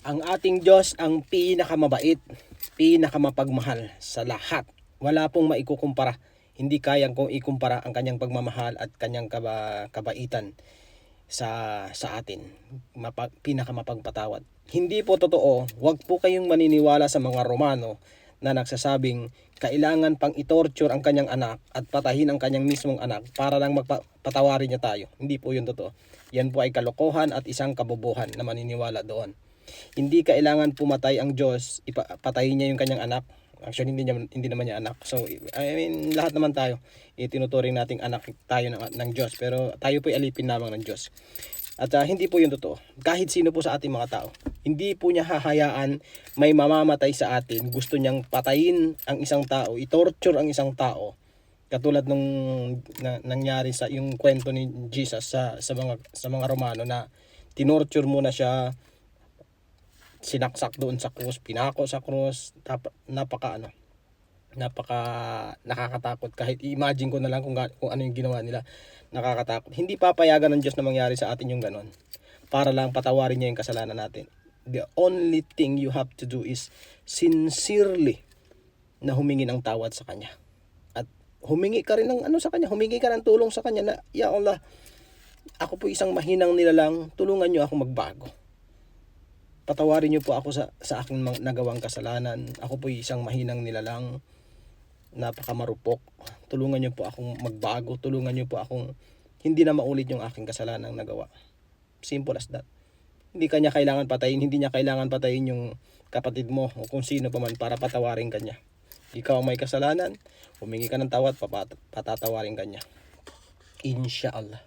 Ang ating Diyos ang pinakamabait, pinakamapagmahal sa lahat. Wala pong maikukumpara. Hindi kayang kong ikumpara ang kanyang pagmamahal at kanyang kabaitan sa atin. Pinakamapagpatawad. Hindi po totoo, wag po kayong maniniwala sa mga Romano na nagsasabing kailangan pang itorture ang kanyang anak at patahin ang kanyang mismong anak para lang patawarin niya tayo. Hindi po yun totoo. Yan po ay kalokohan at isang kabobohan na maniniwala doon. Hindi kailangan pumatay ang Diyos, patayin niya yung kanyang anak. Actually, hindi naman niya anak. So, I mean, lahat naman tayo, itinuturing nating anak tayo ng Diyos. Pero tayo po ay alipin lamang ng Diyos. At hindi po yun totoo. Kahit sino po sa ating mga tao, hindi po niya hahayaan may mamamatay sa atin. Gusto niyang patayin ang isang tao, i-torture ang isang tao. Katulad nung nangyari sa yung kwento ni Jesus sa mga Romano na tinorture muna siya, sinaksak doon sa krus, pinako sa krus, napaka nakakatakot. Kahit imagine ko na lang kung ano yung ginawa nila, nakakatakot. Hindi papayagan ng Diyos na mangyari sa atin yung ganon para lang patawarin niya yung kasalanan natin. The only thing you have to do is sincerely na humingi ng tawad sa Kanya. At humingi ka rin ng sa Kanya, humingi ka ng tulong sa Kanya na, Ya Allah, ako po isang mahinang nilalang, tulungan niyo ako magbago. Patawarin niyo po ako sa aking nagawang kasalanan. Ako po isang mahinang nilalang, napakamarupok. Tulungan niyo po akong magbago. Tulungan niyo po akong hindi na maulit yung aking kasalanang nagawa. Simple as that. Hindi niya kailangan patayin yung kapatid mo o kung sino pa man para patawarin kanya. Ikaw ang may kasalanan, humingi ka ng tawad, patatawarin kanya. Inshallah.